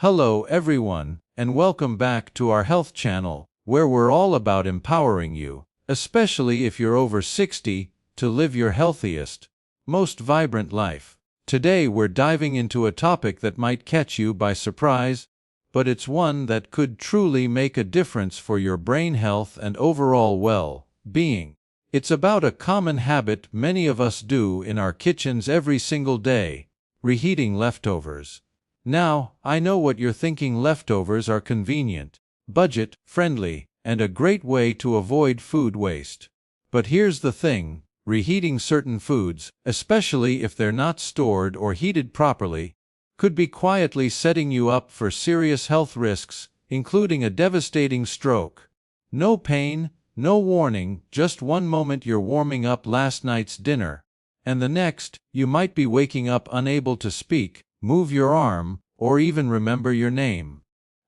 Hello everyone, and welcome back to our health channel, where we're all about empowering you, especially if you're over 60, to live your healthiest, most vibrant life. Today we're diving into a topic that might catch you by surprise, but it's one that could truly make a difference for your brain health and overall well-being. It's about a common habit many of us do in our kitchens every single day: reheating leftovers. Now, I know what you're thinking. Leftovers are convenient, budget-friendly, and a great way to avoid food waste. But here's the thing: reheating certain foods, especially if they're not stored or heated properly, could be quietly setting you up for serious health risks, including a devastating stroke. No pain, no warning, just one moment you're warming up last night's dinner, and the next, you might be waking up unable to speak, move your arm, or even remember your name.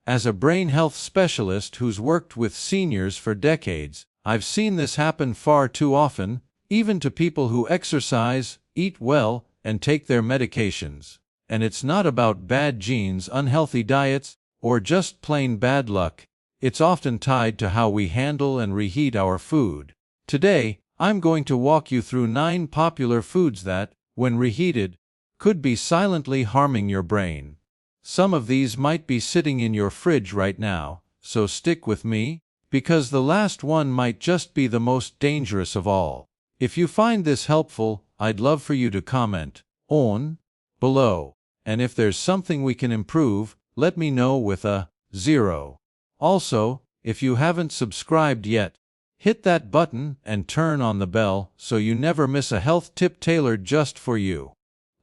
As a brain health specialist who's worked with seniors for decades, I've seen this happen far too often, even to people who exercise, eat well, and take their medications. And it's not about bad genes, unhealthy diets, or just plain bad luck. It's often tied to how we handle and reheat our food. Today, I'm going to walk you through 9 popular foods that, when reheated, could be silently harming your brain. Some of these might be sitting in your fridge right now, so stick with me, because the last one might just be the most dangerous of all. If you find this helpful, I'd love for you to comment on below. And if there's something we can improve, let me know with a 0. Also, if you haven't subscribed yet, hit that button and turn on the bell so you never miss a health tip tailored just for you.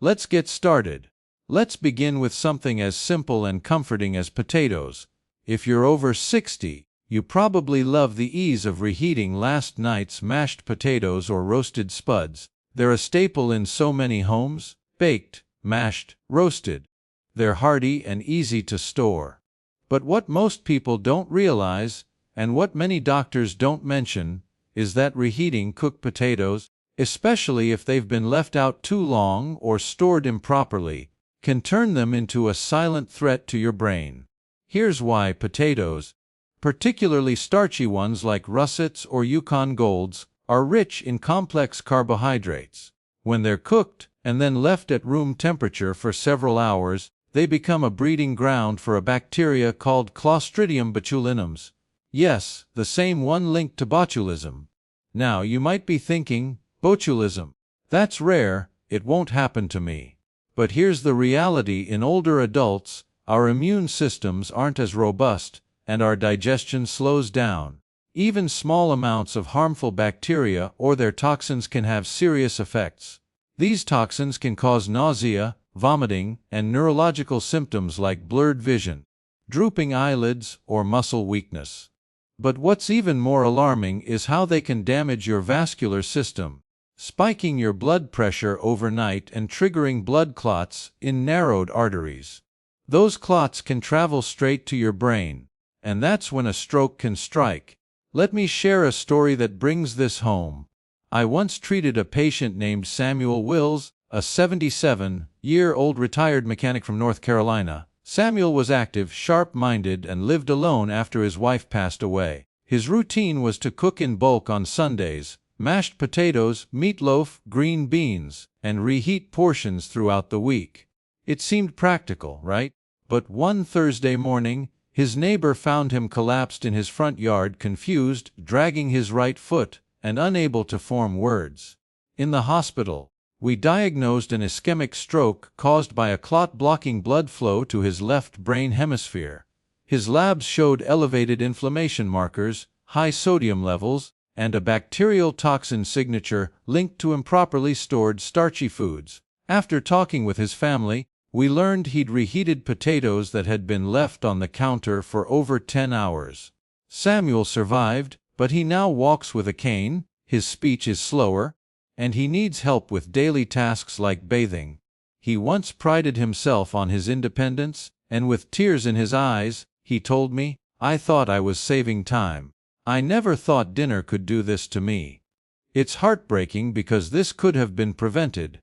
Let's get started. Let's begin with something as simple and comforting as potatoes. If you're over 60, you probably love the ease of reheating last night's mashed potatoes or roasted spuds. They're a staple in so many homes: baked, mashed, roasted. They're hearty and easy to store. But what most people don't realize, and what many doctors don't mention, is that reheating cooked potatoes, especially if they've been left out too long or stored improperly, can turn them into a silent threat to your brain. Here's why: potatoes, particularly starchy ones like russets or Yukon Golds, are rich in complex carbohydrates. When they're cooked and then left at room temperature for several hours, they become a breeding ground for a bacteria called Clostridium botulinums. Yes, the same one linked to botulism. Now you might be thinking, botulism? That's rare, it won't happen to me. But here's the reality: in older adults, our immune systems aren't as robust, and our digestion slows down. Even small amounts of harmful bacteria or their toxins can have serious effects. These toxins can cause nausea, vomiting, and neurological symptoms like blurred vision, drooping eyelids, or muscle weakness. But what's even more alarming is how they can damage your vascular system, spiking your blood pressure overnight and triggering blood clots in narrowed arteries. Those clots can travel straight to your brain, and that's when a stroke can strike. Let me share a story that brings this home. I once treated a patient named Samuel Wills, a 77-year-old retired mechanic from North Carolina. Samuel was active, sharp-minded, and lived alone after his wife passed away. His routine was to cook in bulk on Sundays: mashed potatoes, meatloaf, green beans, and reheat portions throughout the week. It seemed practical, right? But one Thursday morning, his neighbor found him collapsed in his front yard, confused, dragging his right foot, and unable to form words. In the hospital, we diagnosed an ischemic stroke caused by a clot blocking blood flow to his left brain hemisphere. His labs showed elevated inflammation markers, high sodium levels, and a bacterial toxin signature linked to improperly stored starchy foods. After talking with his family, we learned he'd reheated potatoes that had been left on the counter for over 10 hours. Samuel survived, but he now walks with a cane, his speech is slower, and he needs help with daily tasks like bathing. He once prided himself on his independence, and with tears in his eyes, he told me, "I thought I was saving time. I never thought dinner could do this to me." It's heartbreaking because this could have been prevented.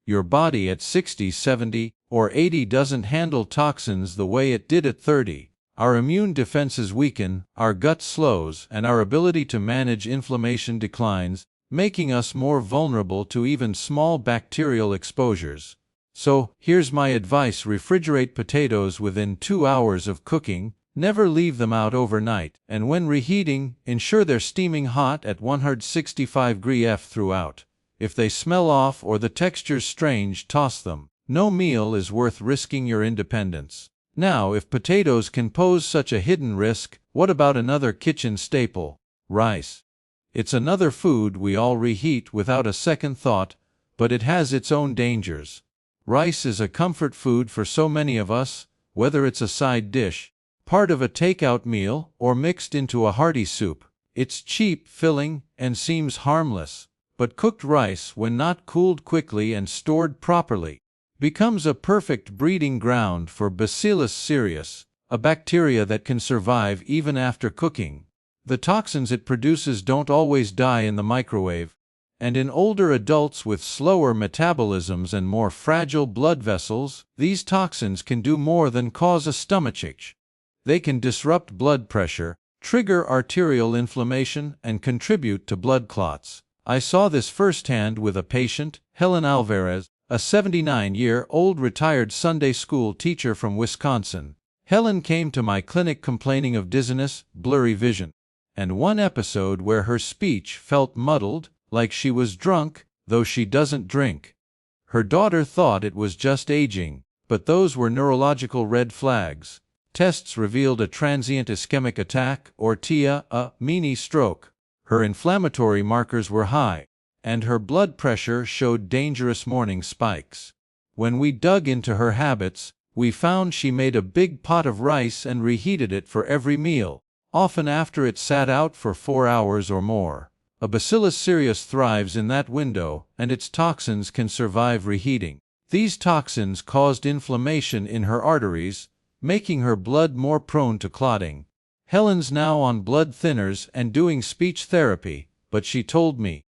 Your body at 60, 70, or 80 doesn't handle toxins the way it did at 30. Our immune defenses weaken, our gut slows, and our ability to manage inflammation declines, making us more vulnerable to even small bacterial exposures. So, here's my advice: refrigerate potatoes within 2 hours of cooking, never leave them out overnight, and when reheating, ensure they're steaming hot at 165 degrees F throughout. If they smell off or the texture's strange, toss them. No meal is worth risking your independence. Now, if potatoes can pose such a hidden risk, what about another kitchen staple? Rice. It's another food we all reheat without a second thought, but it has its own dangers. Rice is a comfort food for so many of us, whether it's a side dish, part of a takeout meal, or mixed into a hearty soup. It's cheap, filling, and seems harmless. But cooked rice, when not cooled quickly and stored properly, becomes a perfect breeding ground for Bacillus cereus, a bacteria that can survive even after cooking. The toxins it produces don't always die in the microwave, and in older adults with slower metabolisms and more fragile blood vessels, these toxins can do more than cause a stomachache. They can disrupt blood pressure, trigger arterial inflammation, and contribute to blood clots. I saw this firsthand with a patient, Helen Alvarez, a 79-year-old retired Sunday school teacher from Wisconsin. Helen came to my clinic complaining of dizziness, blurry vision, and one episode where her speech felt muddled, like she was drunk, though she doesn't drink. Her daughter thought it was just aging, but those were neurological red flags. Tests revealed a transient ischemic attack, or TIA, a mini stroke. Her inflammatory markers were high, and her blood pressure showed dangerous morning spikes. When we dug into her habits, we found she made a big pot of rice and reheated it for every meal, often after it sat out for 4 hours or more. A Bacillus cereus thrives in that window, and its toxins can survive reheating. These toxins caused inflammation in her arteries, making her blood more prone to clotting. Helen's now on blood thinners and doing speech therapy, but she told me,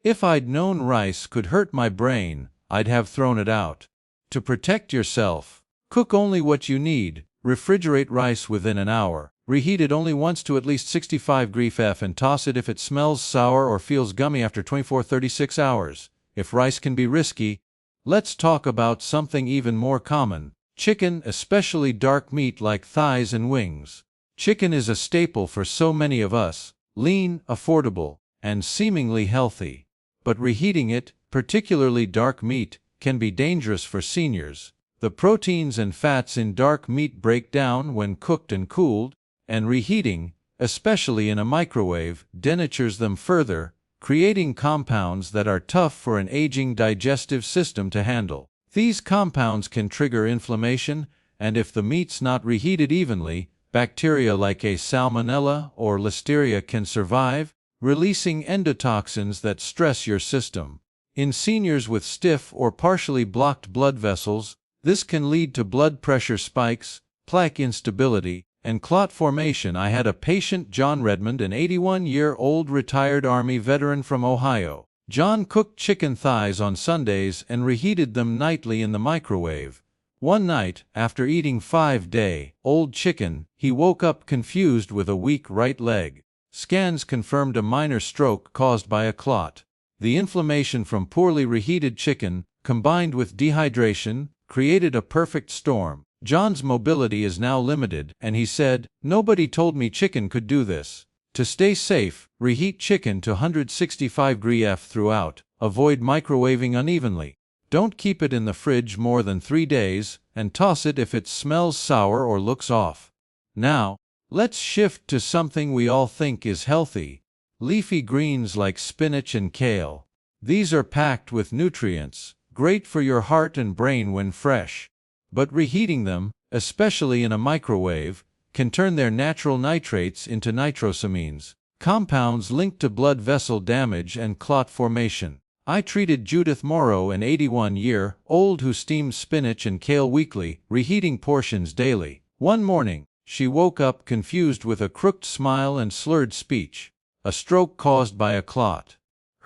"If I'd known rice could hurt my brain, I'd have thrown it out." To protect yourself, cook only what you need, refrigerate rice within an hour, reheat it only once to at least 65 degrees F, and toss it if it smells sour or feels gummy after 24-36 hours. If rice can be risky, let's talk about something even more common: chicken, especially dark meat like thighs and wings. Chicken is a staple for so many of us, lean, affordable, and seemingly healthy. But reheating it, particularly dark meat, can be dangerous for seniors. The proteins and fats in dark meat break down when cooked and cooled, and reheating, especially in a microwave, denatures them further, creating compounds that are tough for an aging digestive system to handle. These compounds can trigger inflammation, and if the meat's not reheated evenly, bacteria like a salmonella or listeria can survive, releasing endotoxins that stress your system. In seniors with stiff or partially blocked blood vessels, this can lead to blood pressure spikes, plaque instability, and clot formation. I had a patient, John Redmond, an 81-year-old retired Army veteran from Ohio. John cooked chicken thighs on Sundays and reheated them nightly in the microwave. One night, after eating 5-day-old chicken, he woke up confused with a weak right leg. Scans confirmed a minor stroke caused by a clot. The inflammation from poorly reheated chicken, combined with dehydration, created a perfect storm. John's mobility is now limited, and he said, "Nobody told me chicken could do this." To stay safe, reheat chicken to 165 degrees F throughout. Avoid microwaving unevenly. Don't keep it in the fridge more than 3 days, and toss it if it smells sour or looks off. Now, let's shift to something we all think is healthy: leafy greens like spinach and kale. These are packed with nutrients, great for your heart and brain when fresh. But reheating them, especially in a microwave, can turn their natural nitrates into nitrosamines, compounds linked to blood vessel damage and clot formation. I treated Judith Morrow, an 81-year-old who steamed spinach and kale weekly, reheating portions daily. One morning, she woke up confused with a crooked smile and slurred speech, a stroke caused by a clot.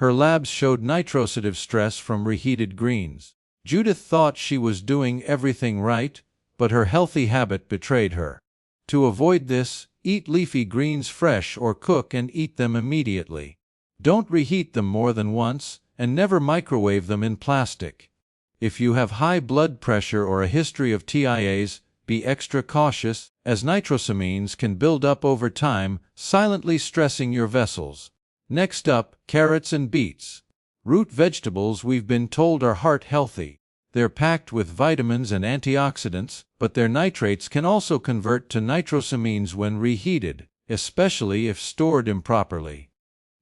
Her labs showed nitrosative stress from reheated greens. Judith thought she was doing everything right, but her healthy habit betrayed her. To avoid this, eat leafy greens fresh or cook and eat them immediately. Don't reheat them more than once, and never microwave them in plastic. If you have high blood pressure or a history of TIAs, be extra cautious, as nitrosamines can build up over time, silently stressing your vessels. Next up, carrots and beets. Root vegetables we've been told are heart healthy. They're packed with vitamins and antioxidants, but their nitrates can also convert to nitrosamines when reheated, especially if stored improperly.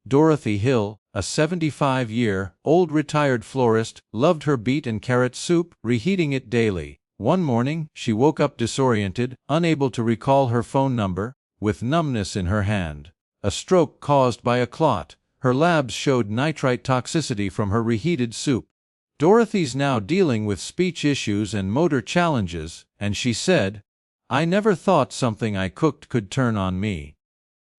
Dorothy Hill, a 75-year-old retired florist, loved her beet and carrot soup, reheating it daily. One morning, she woke up disoriented, unable to recall her phone number, with numbness in her hand. A stroke caused by a clot. Her labs showed nitrite toxicity from her reheated soup. Dorothy's now dealing with speech issues and motor challenges, and she said, "I never thought something I cooked could turn on me."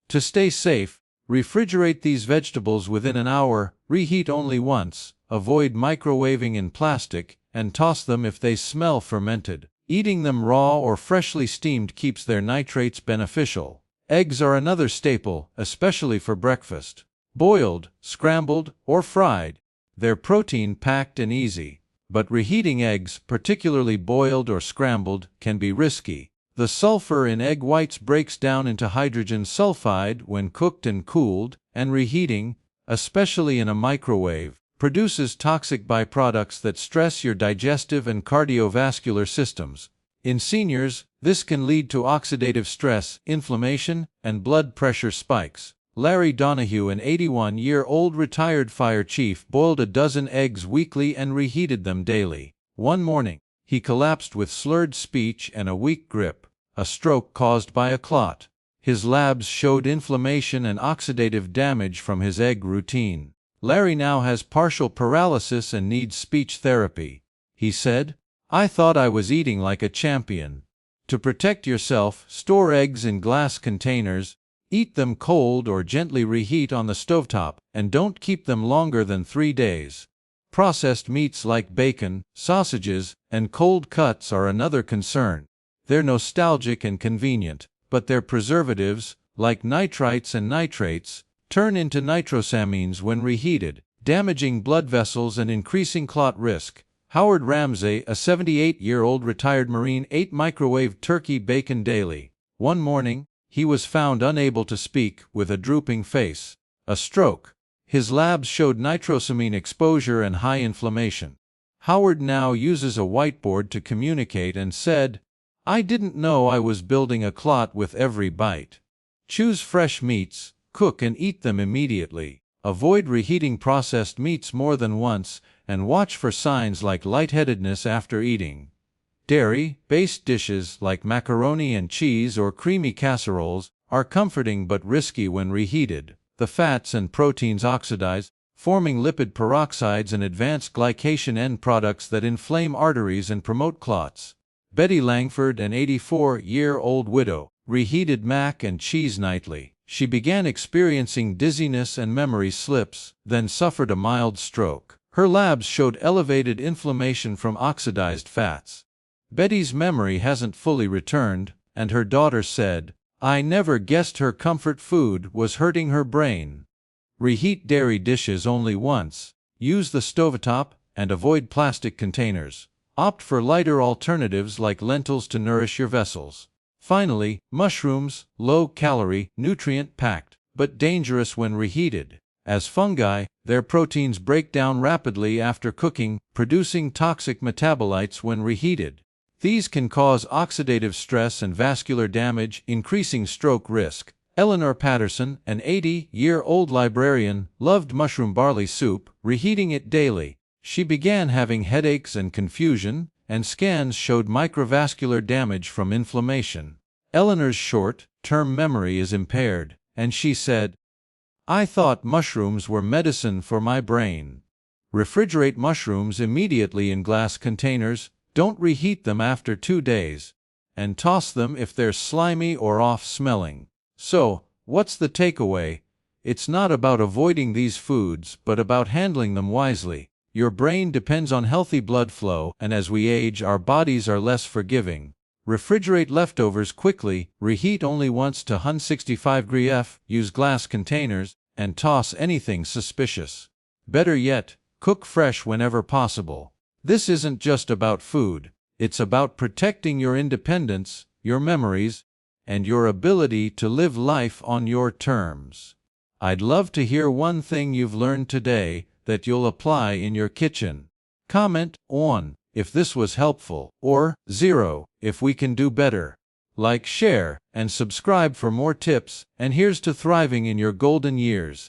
To stay safe, refrigerate these vegetables within an hour, reheat only once, avoid microwaving in plastic, and toss them if they smell fermented. Eating them raw or freshly steamed keeps their nitrates beneficial. Eggs are another staple, especially for breakfast. Boiled, scrambled, or fried. They're protein-packed and easy. But reheating eggs, particularly boiled or scrambled, can be risky. The sulfur in egg whites breaks down into hydrogen sulfide when cooked and cooled, and reheating, especially in a microwave, produces toxic byproducts that stress your digestive and cardiovascular systems. In seniors, this can lead to oxidative stress, inflammation, and blood pressure spikes. Larry Donahue, an 81-year-old retired fire chief, boiled a dozen eggs weekly and reheated them daily. One morning, he collapsed with slurred speech and a weak grip, a stroke caused by a clot. His labs showed inflammation and oxidative damage from his egg routine. Larry now has partial paralysis and needs speech therapy. He said, "I thought I was eating like a champion." To protect yourself, store eggs in glass containers. Eat them cold or gently reheat on the stovetop, and don't keep them longer than 3 days. Processed meats like bacon, sausages, and cold cuts are another concern. They're nostalgic and convenient, but their preservatives, like nitrites and nitrates, turn into nitrosamines when reheated, damaging blood vessels and increasing clot risk. Howard Ramsey, a 78-year-old retired Marine, ate microwave turkey bacon daily. One morning, he was found unable to speak, with a drooping face. A stroke. His labs showed nitrosamine exposure and high inflammation. Howard now uses a whiteboard to communicate and said, "I didn't know I was building a clot with every bite." Choose fresh meats, cook and eat them immediately. Avoid reheating processed meats more than once, and watch for signs like lightheadedness after eating. Dairy-based dishes like macaroni and cheese or creamy casseroles are comforting but risky when reheated. The fats and proteins oxidize, forming lipid peroxides and advanced glycation end products that inflame arteries and promote clots. Betty Langford, an 84-year-old widow, reheated mac and cheese nightly. She began experiencing dizziness and memory slips, then suffered a mild stroke. Her labs showed elevated inflammation from oxidized fats. Betty's memory hasn't fully returned, and her daughter said, "I never guessed her comfort food was hurting her brain." Reheat dairy dishes only once. Use the stovetop, and avoid plastic containers. Opt for lighter alternatives like lentils to nourish your vessels. Finally, mushrooms, low-calorie, nutrient-packed, but dangerous when reheated. As fungi, their proteins break down rapidly after cooking, producing toxic metabolites when reheated. These can cause oxidative stress and vascular damage, increasing stroke risk. Eleanor Patterson, an 80-year-old librarian, loved mushroom barley soup, reheating it daily. She began having headaches and confusion, and scans showed microvascular damage from inflammation. Eleanor's short-term memory is impaired, and she said, "I thought mushrooms were medicine for my brain." Refrigerate mushrooms immediately in glass containers. Don't reheat them after 2 days, and toss them if they're slimy or off-smelling. So, what's the takeaway? it's not about avoiding these foods but about handling them wisely. Your brain depends on healthy blood flow, and as we age, our bodies are less forgiving. Refrigerate leftovers quickly, reheat only once to 165 F, use glass containers, and toss anything suspicious. Better yet, cook fresh whenever possible. This isn't just about food, it's about protecting your independence, your memories, and your ability to live life on your terms. I'd love to hear one thing you've learned today that you'll apply in your kitchen. Comment 1 if this was helpful, or 0 if we can do better. Like, share, and subscribe for more tips, and here's to thriving in your golden years.